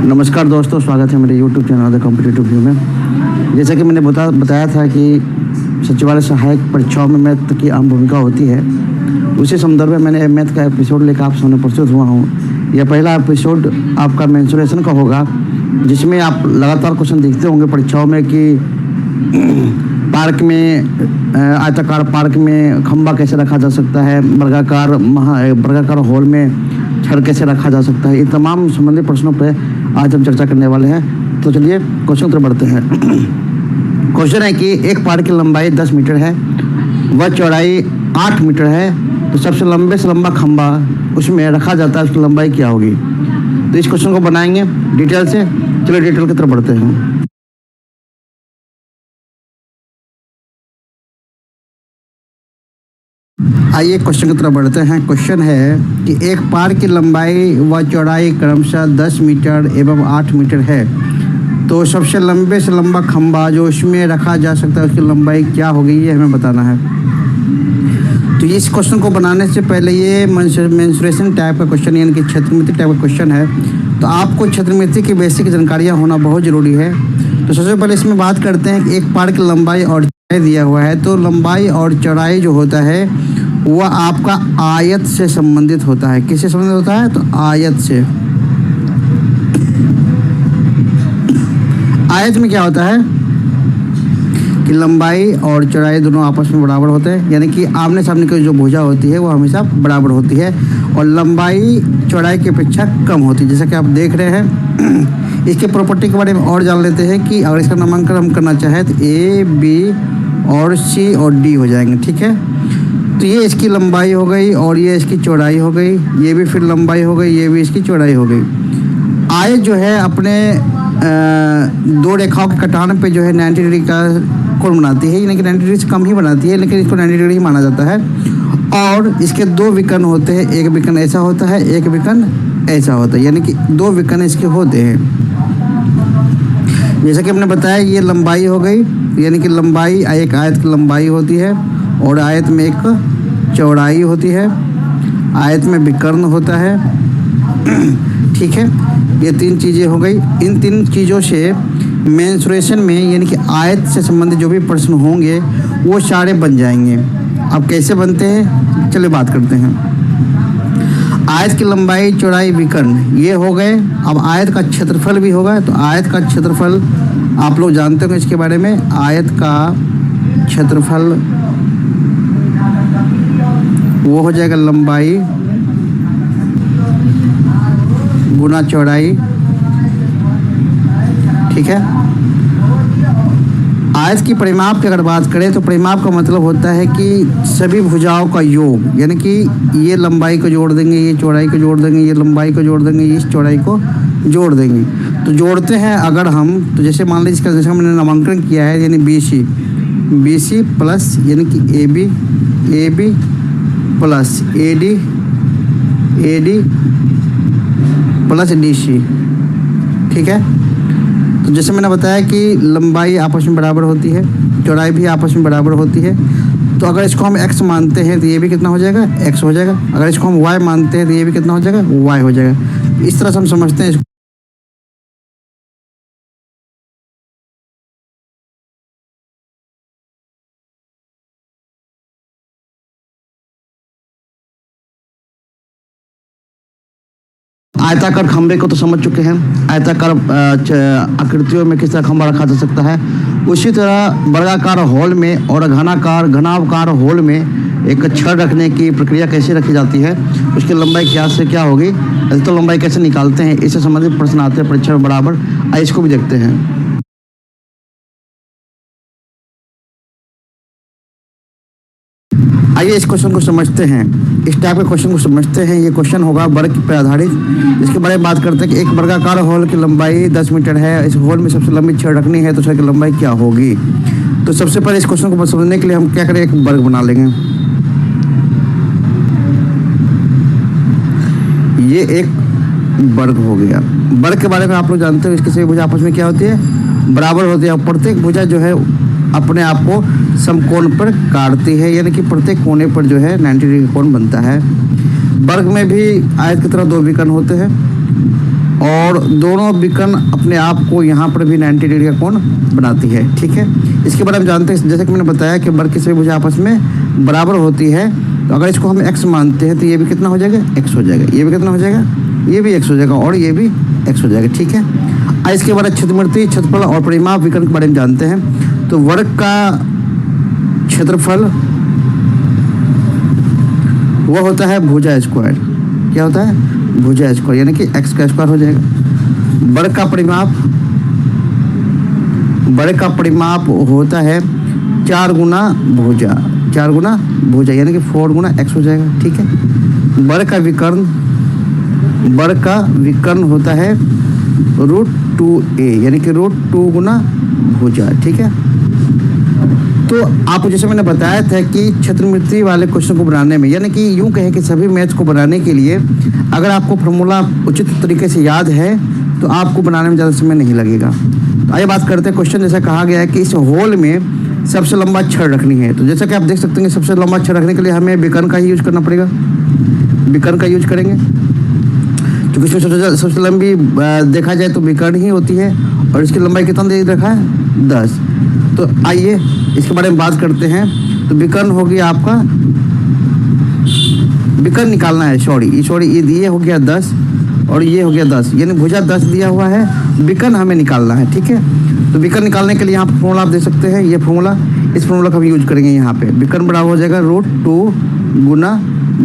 नमस्कार दोस्तों, स्वागत है मेरे YouTube channel the competitive view में। जैसा कि मैंने बताया था कि सचिवालय सहायक परीक्षाओं में मैथ की अहम भूमिका होती है, उसी संदर्भ में मैंने मैथ का एपिसोड लेकर आप सामने प्रस्तुत हुआ हूँ। यह पहला एपिसोड आपका मेंसुरेशन का होगा, जिसमें आप लगातार क्वेश्चन देखते होंगे परीक्षाओं में कि पार्क में आयताकार पार्क में खंबा कैसे रखा जा सकता है, वर्गाकार हॉल में छड़ कैसे रखा जा सकता है। इन तमाम संबंधित प्रश्नों पर आज हम चर्चा करने वाले हैं। तो चलिए क्वेश्चन तरफ बढ़ते हैं। क्वेश्चन है कि एक पार्क की लंबाई 10 मीटर है, वह चौड़ाई 8 मीटर है, तो सबसे लंबे से लंबा खंबा उसमें रखा जाता है, उसकी लंबाई क्या होगी। तो इस क्वेश्चन को बनाएंगे डिटेल से। चलिए डिटेल की तरफ बढ़ते हैं। आइए क्वेश्चन की तरफ बढ़ते हैं। क्वेश्चन है कि एक पार्क की लंबाई व चौड़ाई क्रमशः 10 मीटर एवं 8 मीटर है, तो सबसे लंबे से लंबा खंबा जो उसमें रखा जा सकता है उसकी लंबाई क्या होगी, ये हमें बताना है। तो इस क्वेश्चन को बनाने से पहले ये मेंसुरेशन टाइप का क्वेश्चन यानी कि क्षेत्रमिति टाइप का क्वेश्चन है, तो आपको क्षेत्रमिति की बेसिक जानकारियाँ होना बहुत ज़रूरी है। तो सबसे पहले इसमें बात करते हैं कि एक पार्क की लंबाई और चौड़ाई दिया हुआ है, तो लंबाई और चौड़ाई जो होता है वह आपका आयत से संबंधित होता है। किससे संबंधित होता है? तो आयत से। आयत में क्या होता है कि लंबाई और चौड़ाई दोनों आपस में बराबर होते हैं, यानी कि आमने सामने की जो भुजा होती है वो हमेशा बराबर होती है और लंबाई चौड़ाई की अपेक्षा कम होती है, जैसा कि आप देख रहे हैं। इसके प्रॉपर्टी के बारे में और जान लेते हैं कि अगर इसका नामांकन हम करना चाहें तो ए, बी और सी और डी हो जाएंगे। ठीक है, तो ये इसकी लंबाई हो गई और ये इसकी चौड़ाई हो गई, ये भी फिर लंबाई हो गई, ये भी इसकी चौड़ाई हो गई। आयत जो है अपने दो रेखाओं के कटान पे जो है 90 डिग्री का कोण बनाती है, यानी कि 90 डिग्री से कम ही बनाती है, लेकिन इसको 90 डिग्री ही माना जाता है। और इसके दो विकर्ण होते हैं, एक विकर्ण ऐसा होता है, एक विकर्ण ऐसा होता है, यानी कि दो विकर्ण इसके होते हैं। जैसा कि हमने बताया ये लंबाई हो गई, यानी कि लंबाई एक आयत की लंबाई होती है और आयत में एक चौड़ाई होती है, आयत में विकर्ण होता है। ठीक है, ये तीन चीज़ें हो गई। इन तीन चीज़ों से मेंसुरेशन में यानी कि आयत से संबंधित जो भी प्रश्न होंगे वो सारे बन जाएंगे। अब कैसे बनते हैं चलिए बात करते हैं। आयत की लंबाई चौड़ाई विकर्ण ये हो गए। अब आयत का क्षेत्रफल भी होगा, तो आयत का क्षेत्रफल आप लोग जानते हो इसके बारे में। आयत का क्षेत्रफल वो हो जाएगा लंबाई गुना चौड़ाई। ठीक है, आयत की परिमाप की अगर बात करें तो परिमाप का मतलब होता है कि सभी भुजाओं का योग, यानी कि ये लंबाई को जोड़ देंगे, ये चौड़ाई को जोड़ देंगे, ये लंबाई को जोड़ देंगे, इस चौड़ाई को जोड़ देंगे। तो जोड़ते हैं अगर हम, तो जैसे मान लीजिए इसका जैसे हमने नामांकन किया है, यानी बी सी प्लस यानी कि A B plus A D plus D C. ठीक है, तो जैसे मैंने बताया कि लंबाई आपस में बराबर होती है, चौड़ाई भी आपस में बराबर होती है। तो अगर इसको हम x मानते हैं तो ये भी कितना हो जाएगा, x हो जाएगा। अगर इसको हम y मानते हैं तो ये भी कितना हो जाएगा, y हो जाएगा। इस तरह से हम समझते हैं इसको। आयताकार खंबे को तो समझ चुके हैं, आयताकार आकृतियों में किस तरह खंबा रखा जा सकता है। उसी तरह वर्गाकार हॉल में और घनाकार हॉल में एक छड़ रखने की प्रक्रिया कैसे रखी जाती है, उसकी लंबाई क्या से क्या होगी, तो लंबाई कैसे निकालते हैं, इससे संबंधित प्रश्न आते हैं परीक्षा में बराबर। आइए इसको भी देखते हैं। आइए इस क्वेश्चन को समझते हैं, इस टाइप के क्वेश्चन को समझते हैं। ये क्वेश्चन होगा वर्ग पर आधारित, इसके बारे में बात करते हैं कि एक वर्गाकार हॉल की लंबाई 10 मीटर है, इस हॉल में सबसे लंबी छड़ रखनी है, तो छड़ की लंबाई क्या होगी। तो सबसे पहले इस क्वेश्चन को समझने के लिए हम क्या करें, एक वर्ग बना लेंगे। ये एक वर्ग हो गया। वर्ग के बारे में आप लोग जानते हो, इसकी सभी भुजा आपस में क्या होती है, बराबर होती है। प्रत्येक भुजा जो है अपने आप को समकोण पर काटती है, यानी कि प्रत्येक कोने पर जो है 90 डिग्री कोण बनता है। वर्ग में भी आयत की तरह दो विकर्ण होते हैं और दोनों विकर्ण अपने आप को यहाँ पर भी 90 डिग्री का कोण बनाती है। ठीक है, इसके बारे में जानते हैं। जैसे कि मैंने बताया कि वर्ग की सभी भुजा आपस में बराबर होती है, तो अगर इसको हम x मानते हैं तो ये भी कितना हो जाएगा, x हो जाएगा। ये भी कितना हो जाएगा, ये भी x हो जाएगा और ये भी x हो जाएगा। ठीक है, इसके बाद क्षेत्रमूर्ति, क्षेत्रफल और परिमाप विकर्ण के बारे में जानते हैं। तो वर्ग का क्षेत्रफल वो होता है भुजा स्क्वायर। क्या होता है, भुजा स्क्वायर, यानी कि x का स्क्वायर हो जाएगा। वर्ग का परिमाप होता है 4 गुना भुजा, 4 गुना भुजा, यानी कि 4 गुना x हो जाएगा। ठीक है, वर्ग का विकर्ण होता है √2a, यानी कि √2 गुना भुजा। ठीक है, तो आपको जैसे मैंने बताया था कि क्षेत्रमिति वाले क्वेश्चन को बनाने में, यानी कि यूं कहे कि सभी मैथ्स को बनाने के लिए अगर आपको फॉर्मूला उचित तरीके से याद है तो आपको बनाने में ज़्यादा समय नहीं लगेगा। तो आइए बात करते हैं। क्वेश्चन जैसा कहा गया है कि इस होल में सबसे लंबा छड़ रखनी है, तो जैसा कि आप देख सकते हैं सबसे लंबा छड़ रखने के लिए हमें विकर्ण का ही यूज करना पड़ेगा। विकर्ण का यूज करेंगे क्योंकि सबसे लंबी देखा जाए तो विकर्ण ही होती है, और इसकी लंबाई कितना दे रखा है, 10। तो आइए इसके बारे में बात करते हैं। तो विकर्ण होगी आपका, विकर्ण निकालना है, ये हो गया 10 और ये हो गया 10, यानी भुजा 10 दिया हुआ है, विकर्ण हमें निकालना है। ठीक है, तो विकर्ण निकालने के लिए यहाँ पर फॉर्मूला आप देख सकते हैं, ये फॉर्मूला, इस फॉर्मूला का हम यूज करेंगे यहाँ पे। विकर्ण बराबर हो जाएगा √2 गुना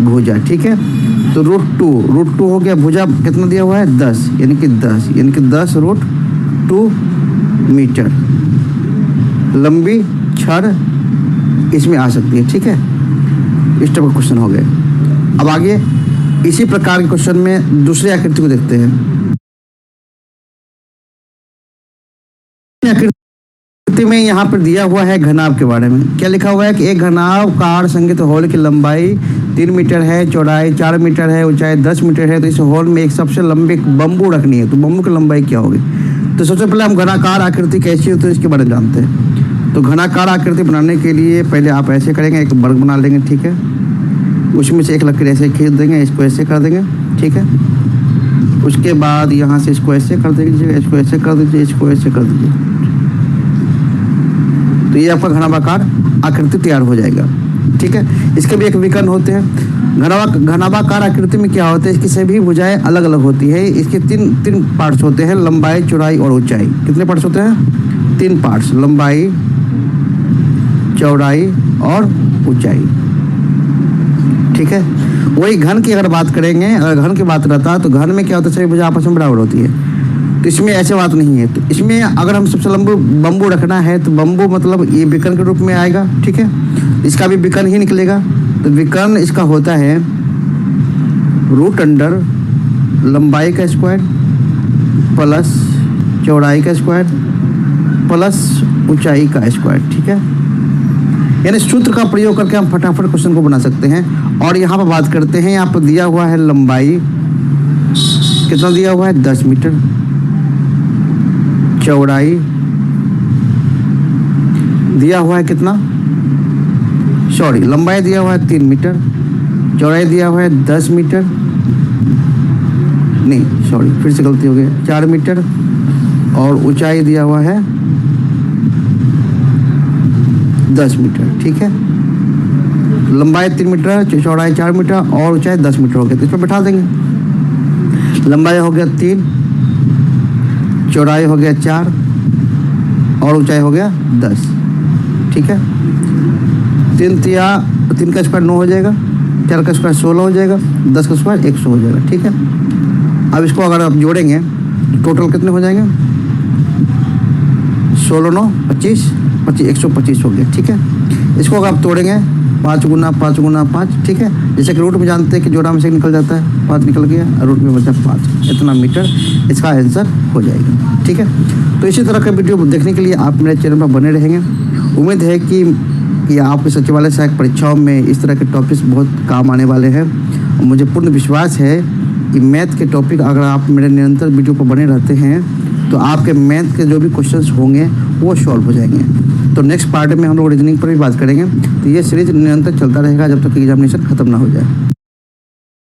भुजा। ठीक है, तो √2 हो गया, भुजा कितना दिया हुआ है, 10, यानी कि 10 √2 मीटर लंबी छड़ इसमें आ सकती है। ठीक है, इस टाइप का क्वेश्चन हो गया। अब आगे इसी प्रकार के क्वेश्चन में दूसरी आकृति को देखते हैं। आकृति में यहाँ पर दिया हुआ है घनाभ के बारे में। क्या लिखा हुआ है कि एक घनाभकार संगीत होल की लंबाई 3 मीटर है, चौड़ाई 4 मीटर है, ऊंचाई 10 मीटर है। तो इस होल में एक सबसे लंबी बम्बू रखनी है, तो बम्बू की लंबाई क्या होगी। तो सबसे पहले हम घनाकार आकृति कैसी होती है इसके बारे में जानते हैं। तो घनाकार आकृति बनाने के लिए पहले आप ऐसे करेंगे, एक वर्ग बना लेंगे। ठीक है, उसमें से एक लकीर ऐसे खींच देंगे, इसको ऐसे कर देंगे। ठीक है, उसके बाद यहाँ से इसको ऐसे कर दीजिए, इसको ऐसे कर दीजिए, इसको ऐसे कर दीजिए। तो ये आपका घनाभाकार आकृति तैयार हो जाएगा। ठीक है, इसके भी एक विकर्ण होते हैं। घनाभाकार आकृति में क्या होता है, इसकी सभी भुजाएं अलग अलग होती है। इसके तीन पार्ट्स होते हैं, लंबाई, चौड़ाई और ऊंचाई। कितने पार्ट्स होते हैं, 3 पार्ट्स, लंबाई, चौड़ाई और ऊंचाई। ठीक है, वही घन की अगर बात करेंगे, अगर घन की बात रहता है तो घन में क्या होता है, सभी भुजा आपस में बराबर होती है। तो इसमें ऐसे बात नहीं है। तो इसमें अगर हम सबसे लंबू बम्बू रखना है तो बम्बू मतलब ये विकर्ण के रूप में आएगा। ठीक है, इसका भी विकर्ण ही निकलेगा। तो विकर्ण इसका होता है √अंडर लंबाई का स्क्वायर प्लस चौड़ाई का स्क्वायर प्लस ऊंचाई का स्क्वायर। ठीक है, यानी सूत्र का प्रयोग करके हम फटाफट क्वेश्चन को बना सकते हैं। और यहाँ पर बात करते हैं, यहाँ पर दिया हुआ है लंबाई, कितना दिया हुआ है, 10 मीटर, चौड़ाई दिया हुआ है कितना, लंबाई दिया हुआ है 3 मीटर, चौड़ाई दिया हुआ है 10 मीटर, नहीं फिर से गलती हो गई, 4 मीटर, और ऊंचाई दिया हुआ है 10 मीटर। ठीक है, लंबाई 3 मीटर, चौड़ाई 4 मीटर और ऊंचाई 10 मीटर हो गया। तो इस पर बैठा देंगे। लंबाई हो गया 3, चौड़ाई हो गया 4 और ऊंचाई हो गया 10। ठीक है, 3 का स्क्वायर 9 हो जाएगा, 4 का स्क्वायर 16 हो जाएगा, 10 का स्क्वायर 100 हो जाएगा। ठीक है, अब इसको अगर आप जोड़ेंगे तो टोटल कितने हो जाएंगे, 16 9 25 125 हो गया। ठीक है, इसको अगर आप तोड़ेंगे 5 गुना 5 गुना 5। ठीक है, जैसे कि रूट में जानते हैं कि जोड़ा में से निकल जाता है, 5 निकल गया, रूट में बचा 5, इतना मीटर इसका आंसर हो जाएगा। ठीक है, तो इसी तरह का वीडियो देखने के लिए आप मेरे चैनल पर बने रहेंगे। उम्मीद है कि आपके सचिवालय सहायक परीक्षाओं में इस तरह के टॉपिक्स बहुत काम आने वाले हैं। और मुझे पूर्ण विश्वास है कि मैथ के टॉपिक अगर आप मेरे निरंतर वीडियो पर बने रहते हैं तो आपके मैथ के जो भी क्वेश्चंस होंगे वो सॉल्व हो जाएंगे। तो नेक्स्ट पार्ट में हम लोग रीजनिंग पर भी बात करेंगे। तो ये सीरीज निरंतर चलता रहेगा जब तक एग्जामिनेशन खत्म ना हो जाए।